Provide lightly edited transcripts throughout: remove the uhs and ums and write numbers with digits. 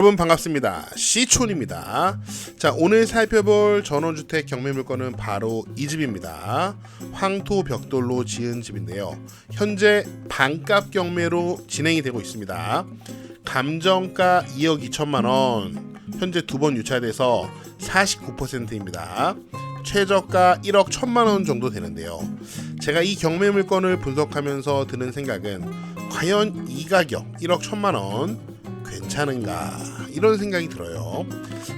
여러분 반갑습니다. 시촌입니다. 자, 오늘 살펴볼 전원주택 경매물건은 바로 이 집입니다. 황토벽돌로 지은 집인데요. 현재 반값 경매로 진행이 되고 있습니다. 감정가 2억 2천만 원, 현재 두 번 유찰돼서 49%입니다. 최저가 1억 1천만 원 정도 되는데요. 제가 이 경매물건을 분석하면서 드는 생각은 과연 이 가격 1억 1천만 원 괜찮은가 이런 생각이 들어요.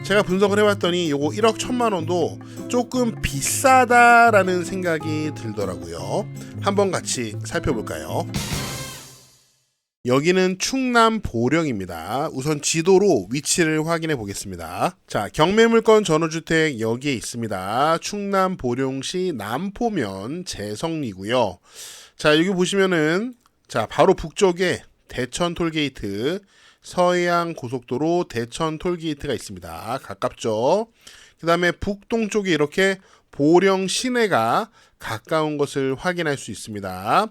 제가 분석을 해봤더니 요거 1억 1천만 원도 조금 비싸다라는 생각이 들더라고요. 한번 같이 살펴볼까요? 여기는 충남 보령입니다. 우선 지도로 위치를 확인해 보겠습니다. 자, 경매물건 전원주택 여기에 있습니다. 충남 보령시 남포면 재성리고요. 자, 여기 보시면은 자, 바로 북쪽에 대천 톨게이트, 서해안 고속도로 대천 톨게이트가 있습니다. 가깝죠. 그 다음에 북동쪽에 이렇게 보령 시내가 가까운 것을 확인할 수 있습니다.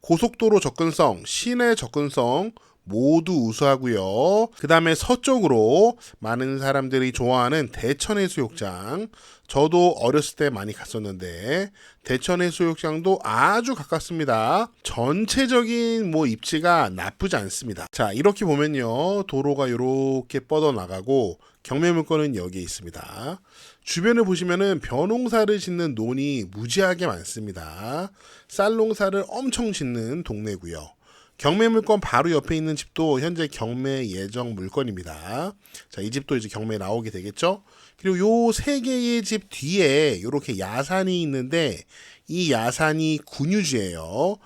고속도로 접근성, 시내 접근성 모두 우수하고요. 그 다음에 서쪽으로 많은 사람들이 좋아하는 대천해수욕장, 저도 어렸을 때 많이 갔었는데 대천해수욕장도 아주 가깝습니다. 전체적인 입지가 나쁘지 않습니다. 자, 이렇게 보면요, 도로가 이렇게 뻗어나가고 경매물건은 여기에 있습니다. 주변을 보시면은 벼농사를 짓는 논이 무지하게 많습니다. 쌀농사를 엄청 짓는 동네고요. 경매물건 바로 옆에 있는 집도 현재 경매 예정 물건입니다. 자, 이 집도 이제 경매에 나오게 되겠죠. 그리고 요 세 개의 집 뒤에 이렇게 야산이 있는데 이 야산이 군유지예요.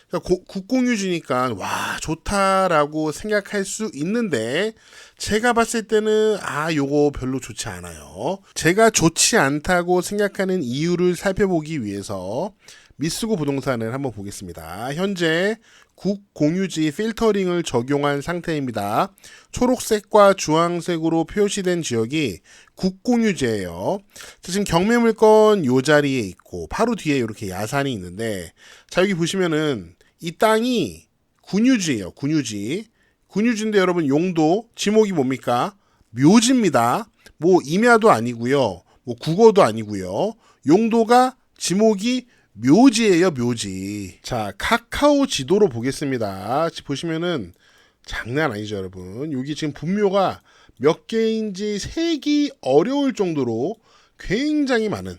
그러니까 국공유지니까 와, 좋다라고 생각할 수 있는데 제가 봤을 때는 요거 별로 좋지 않아요. 제가 좋지 않다고 생각하는 이유를 살펴보기 위해서 미쓰고 부동산을 한번 보겠습니다. 현재 국공유지 필터링을 적용한 상태입니다. 초록색과 주황색으로 표시된 지역이 국공유지예요. 지금 경매물건 요 자리에 있고 바로 뒤에 이렇게 야산이 있는데, 자, 여기 보시면은 이 땅이 군유지예요. 군유지. 군유지인데 여러분 용도 지목이 뭡니까? 묘지입니다. 임야도 아니고요. 국어도 아니고요. 용도가 지목이 묘지예요, 묘지. 자, 카카오 지도로 보겠습니다. 보시면은 장난 아니죠, 여러분. 여기 지금 분묘가 몇 개인지 세기 어려울 정도로 굉장히 많은,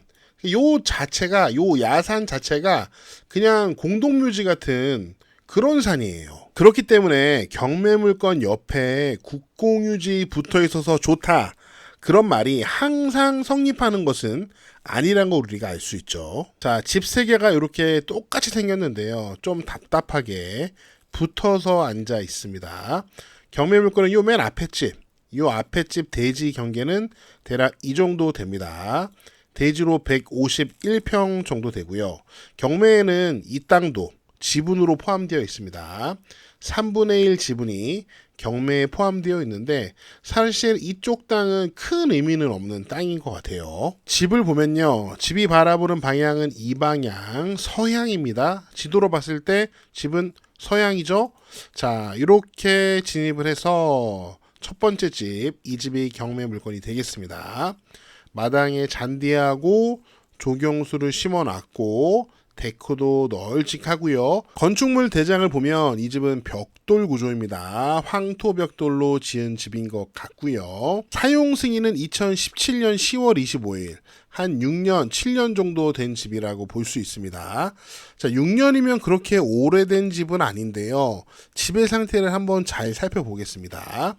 요 자체가, 요 야산 자체가 그냥 공동묘지 같은 그런 산이에요. 그렇기 때문에 경매물건 옆에 국공유지 붙어 있어서 좋다, 그런 말이 항상 성립하는 것은 아니란 거 우리가 알 수 있죠. 자, 집 세 개가 이렇게 똑같이 생겼는데요. 좀 답답하게 붙어서 앉아 있습니다. 경매물건은 요 맨 앞에 집, 요 앞에 집 대지 경계는 대략 이 정도 됩니다. 대지로 151평 정도 되고요. 경매에는 이 땅도 지분으로 포함되어 있습니다. 3분의 1 지분이 경매에 포함되어 있는데 사실 이쪽 땅은 큰 의미는 없는 땅인 것 같아요. 집을 보면요, 집이 바라보는 방향은 이 방향 서향입니다. 지도로 봤을 때 집은 서향이죠. 자, 이렇게 진입을 해서 첫 번째 집, 이 집이 경매 물건이 되겠습니다. 마당에 잔디하고 조경수를 심어놨고 데크도 널찍하고요. 건축물 대장을 보면 이 집은 벽돌 구조입니다. 황토벽돌로 지은 집인 것 같고요. 사용 승인은 2017년 10월 25일, 한 6년, 7년 정도 된 집이라고 볼 수 있습니다. 자, 6년이면 그렇게 오래된 집은 아닌데요. 집의 상태를 한번 잘 살펴보겠습니다.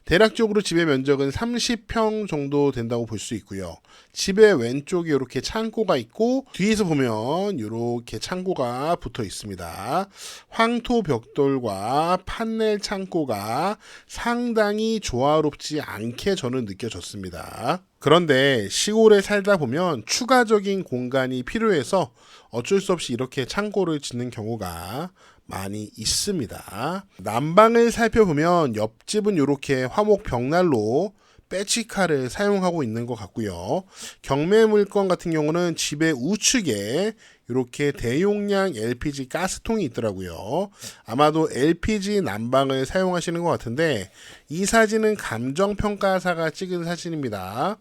대략적으로 집의 면적은 30평 정도 된다고 볼 수 있고요. 집의 왼쪽에 이렇게 창고가 있고 뒤에서 보면 이렇게 창고가 붙어 있습니다. 황토 벽돌과 판넬 창고가 상당히 조화롭지 않게 저는 느껴졌습니다. 그런데 시골에 살다 보면 추가적인 공간이 필요해서 어쩔 수 없이 이렇게 창고를 짓는 경우가 많이 있습니다. 난방을 살펴보면 옆집은 이렇게 화목 벽난로 배치카를 사용하고 있는 것 같고요. 경매 물건 같은 경우는 집의 우측에 이렇게 대용량 LPG 가스통이 있더라고요. 아마도 LPG 난방을 사용하시는 것 같은데 이 사진은 감정평가사가 찍은 사진입니다.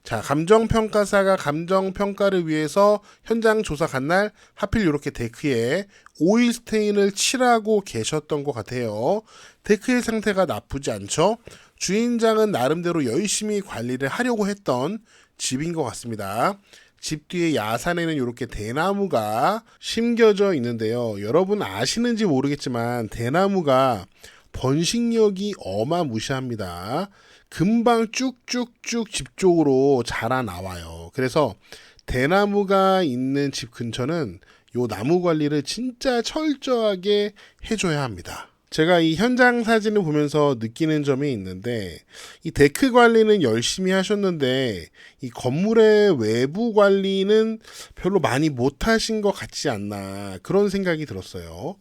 자, 감정평가사가 감정평가를 위해서 현장 조사 간 날 하필 이렇게 데크에 오일 스테인을 칠하고 계셨던 것 같아요. 데크의 상태가 나쁘지 않죠? 주인장은 나름대로 열심히 관리를 하려고 했던 집인 것 같습니다. 집 뒤에 야산에는 이렇게 대나무가 심겨져 있는데요. 여러분 아시는지 모르겠지만 대나무가 번식력이 어마무시합니다. 금방 쭉쭉쭉 집 쪽으로 자라나와요. 그래서 대나무가 있는 집 근처는 요 나무 관리를 진짜 철저하게 해줘야 합니다. 제가 이 현장 사진을 보면서 느끼는 점이 있는데 이 데크 관리는 열심히 하셨는데 이 건물의 외부 관리는 별로 많이 못하신 것 같지 않나 그런 생각이 들었어요.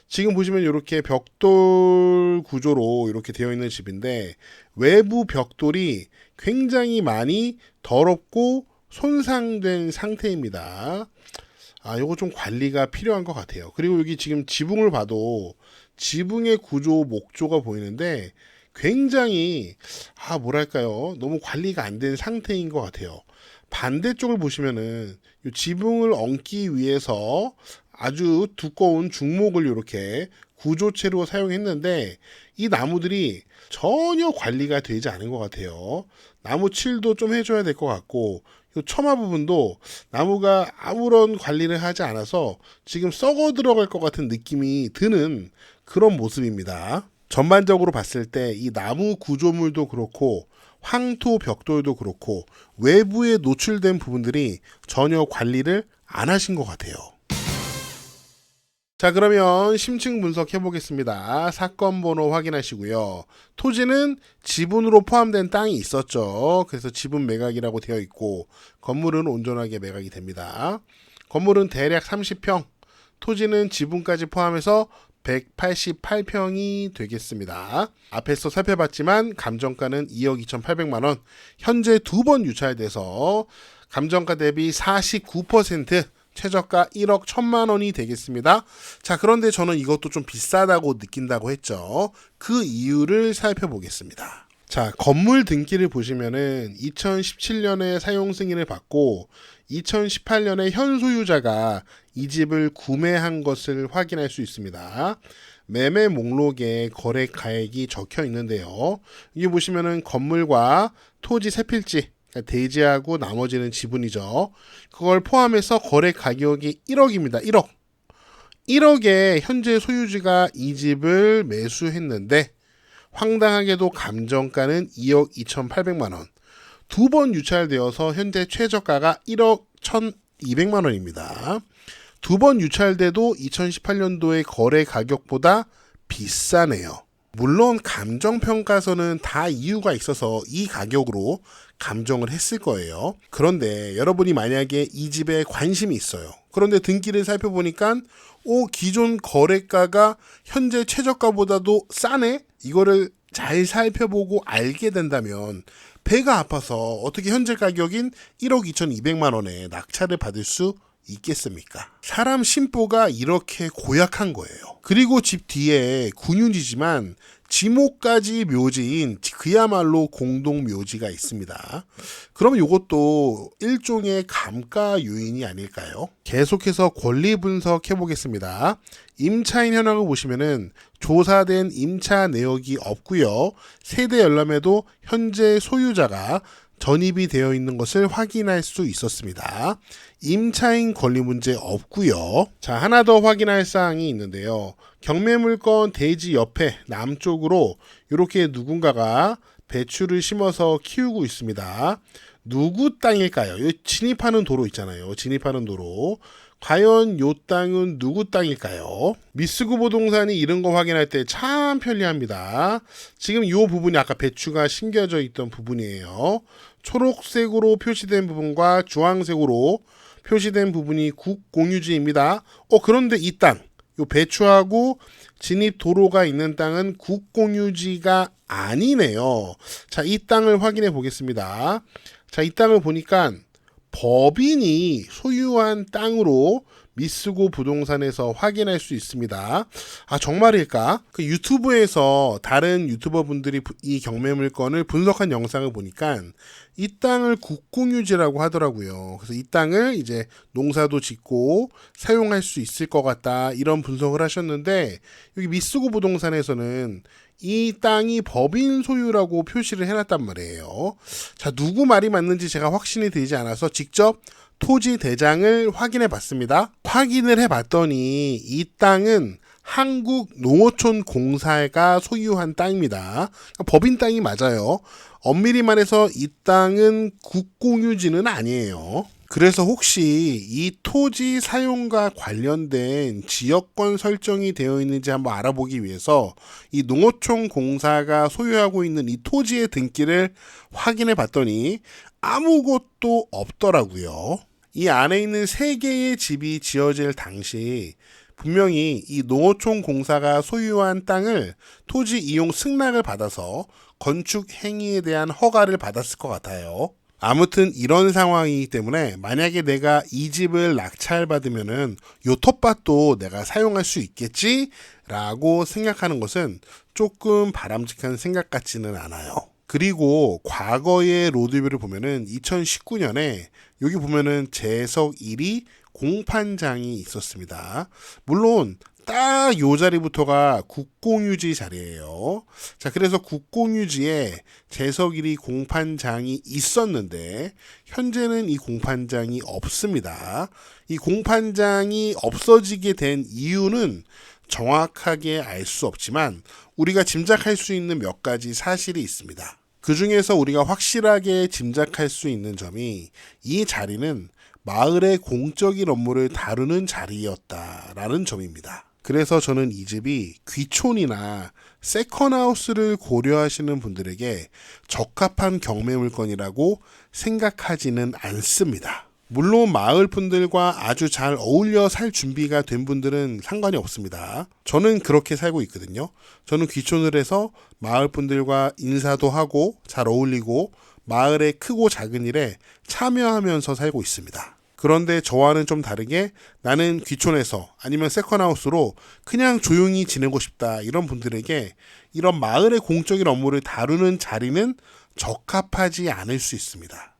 지금 보시면 이렇게 벽돌 구조로 이렇게 되어 있는 집인데 외부 벽돌이 굉장히 많이 더럽고 손상된 상태입니다. 요거 좀 관리가 필요한 것 같아요. 그리고 여기 지금 지붕을 봐도 지붕의 구조 목조가 보이는데 굉장히 뭐랄까요, 너무 관리가 안 된 상태인 것 같아요. 반대쪽을 보시면은 이 지붕을 얹기 위해서 아주 두꺼운 중목을 이렇게 구조체로 사용했는데 이 나무들이 전혀 관리가 되지 않은 것 같아요. 나무 칠도 좀 해줘야 될 것 같고 이 처마 부분도 나무가 아무런 관리를 하지 않아서 지금 썩어 들어갈 것 같은 느낌이 드는 그런 모습입니다. 전반적으로 봤을 때 이 나무 구조물도 그렇고 황토 벽돌도 그렇고 외부에 노출된 부분들이 전혀 관리를 안 하신 것 같아요. 자, 그러면 심층 분석해 보겠습니다. 사건 번호 확인하시고요. 토지는 지분으로 포함된 땅이 있었죠. 그래서 지분 매각이라고 되어 있고 건물은 온전하게 매각이 됩니다. 건물은 대략 30평, 토지는 지분까지 포함해서 188평이 되겠습니다. 앞에서 살펴봤지만 감정가는 2억 2,800만 원, 현재 2번 유찰돼서 감정가 대비 49%, 최저가 1억 1,000만 원이 되겠습니다. 자, 그런데 저는 이것도 좀 비싸다고 느낀다고 했죠. 그 이유를 살펴보겠습니다. 자, 건물 등기를 보시면은 2017년에 사용 승인을 받고 2018년에 현 소유자가 이 집을 구매한 것을 확인할 수 있습니다. 매매 목록에 거래 가액이 적혀 있는데요. 여기 보시면은 건물과 토지 세 필지, 대지하고 나머지는 지분이죠. 그걸 포함해서 거래 가격이 1억입니다. 1억. 1억에 현재 소유주가 이 집을 매수했는데 황당하게도 감정가는 2억 2,800만 원. 두 번 유찰되어서 현재 최저가가 1억 1,200만 원입니다. 두 번 유찰돼도 2018년도의 거래 가격보다 비싸네요. 물론 감정평가서는 다 이유가 있어서 이 가격으로 감정을 했을 거예요. 그런데 여러분이 만약에 이 집에 관심이 있어요. 그런데 등기를 살펴보니까 기존 거래가가 현재 최저가보다도 싸네? 이거를 잘 살펴보고 알게 된다면 배가 아파서 어떻게 현재 가격인 1억 2,200만 원에 낙찰을 받을 수 있겠습니까? 사람 심보가 이렇게 고약한 거예요. 그리고 집 뒤에 군윤지지만 지목까지 묘지인 그야말로 공동 묘지가 있습니다. 그럼 이것도 일종의 감가 요인이 아닐까요? 계속해서 권리 분석해 보겠습니다. 임차인 현황을 보시면은 조사된 임차 내역이 없고요. 세대 열람에도 현재 소유자가 전입이 되어 있는 것을 확인할 수 있었습니다. 임차인 권리 문제 없고요. 자, 하나 더 확인할 사항이 있는데요. 경매물건 대지 옆에 남쪽으로 이렇게 누군가가 배추를 심어서 키우고 있습니다. 누구 땅일까요? 여기 진입하는 도로 있잖아요. 진입하는 도로. 과연 요 땅은 누구 땅일까요? 미쓰고 부동산이 이런 거 확인할 때 참 편리합니다. 지금 요 부분이 아까 배추가 심겨져 있던 부분이에요. 초록색으로 표시된 부분과 주황색으로 표시된 부분이 국공유지입니다. 그런데 이 땅 요 배추하고 진입 도로가 있는 땅은 국공유지가 아니네요. 자, 이 땅을 확인해 보겠습니다. 자, 이 땅을 보니까 법인이 소유한 땅으로 미쓰고 부동산에서 확인할 수 있습니다. 아, 정말일까? 그 유튜브에서 다른 유튜버 분들이 이 경매물건을 분석한 영상을 보니까 이 땅을 국공유지라고 하더라고요. 그래서 이 땅을 이제 농사도 짓고 사용할 수 있을 것 같다, 이런 분석을 하셨는데, 여기 미쓰고 부동산에서는 이 땅이 법인 소유라고 표시를 해놨단 말이에요. 자, 누구 말이 맞는지 제가 확신이 들지 않아서 직접 토지 대장을 확인해 봤습니다. 확인을 해 봤더니 이 땅은 한국농어촌공사가 소유한 땅입니다. 법인 땅이 맞아요. 엄밀히 말해서 이 땅은 국공유지는 아니에요. 그래서 혹시 이 토지 사용과 관련된 지역권 설정이 되어 있는지 한번 알아보기 위해서 이 농어촌공사가 소유하고 있는 이 토지의 등기를 확인해 봤더니 아무것도 없더라고요. 이 안에 있는 3개의 집이 지어질 당시 분명히 이 농어촌공사가 소유한 땅을 토지 이용 승낙을 받아서 건축 행위에 대한 허가를 받았을 것 같아요. 아무튼 이런 상황이기 때문에 만약에 내가 이 집을 낙찰받으면은 요 텃밭도 내가 사용할 수 있겠지? 라고 생각하는 것은 조금 바람직한 생각 같지는 않아요. 그리고 과거의 로드뷰를 보면은 2019년에 여기 보면은 재석 1위 공판장이 있었습니다. 물론 딱 요 자리부터가 국공유지 자리예요. 자, 그래서 국공유지에 재석 1위 공판장이 있었는데 현재는 이 공판장이 없습니다. 이 공판장이 없어지게 된 이유는 정확하게 알 수 없지만 우리가 짐작할 수 있는 몇 가지 사실이 있습니다. 그 중에서 우리가 확실하게 짐작할 수 있는 점이 이 자리는 마을의 공적인 업무를 다루는 자리였다라는 점입니다. 그래서 저는 이 집이 귀촌이나 세컨하우스를 고려하시는 분들에게 적합한 경매물건이라고 생각하지는 않습니다. 물론 마을 분들과 아주 잘 어울려 살 준비가 된 분들은 상관이 없습니다. 저는 그렇게 살고 있거든요. 저는 귀촌을 해서 마을 분들과 인사도 하고 잘 어울리고 마을의 크고 작은 일에 참여하면서 살고 있습니다. 그런데 저와는 좀 다르게 나는 귀촌해서 아니면 세컨하우스로 그냥 조용히 지내고 싶다, 이런 분들에게 이런 마을의 공적인 업무를 다루는 자리는 적합하지 않을 수 있습니다.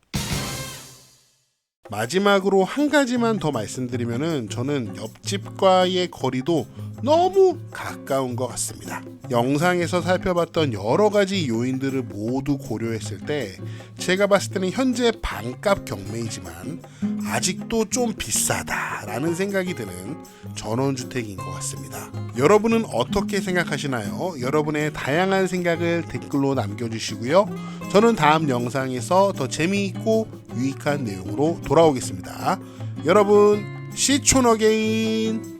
마지막으로 한 가지만 더 말씀드리면은 저는 옆집과의 거리도 너무 가까운 것 같습니다. 영상에서 살펴봤던 여러 가지 요인들을 모두 고려했을 때 제가 봤을 때는 현재 반값 경매이지만 아직도 좀 비싸다라는 생각이 드는 전원주택인 것 같습니다. 여러분은 어떻게 생각하시나요? 여러분의 다양한 생각을 댓글로 남겨주시고요. 저는 다음 영상에서 더 재미있고 유익한 내용으로 돌아오겠습니다. 여러분, 시촌 어게인!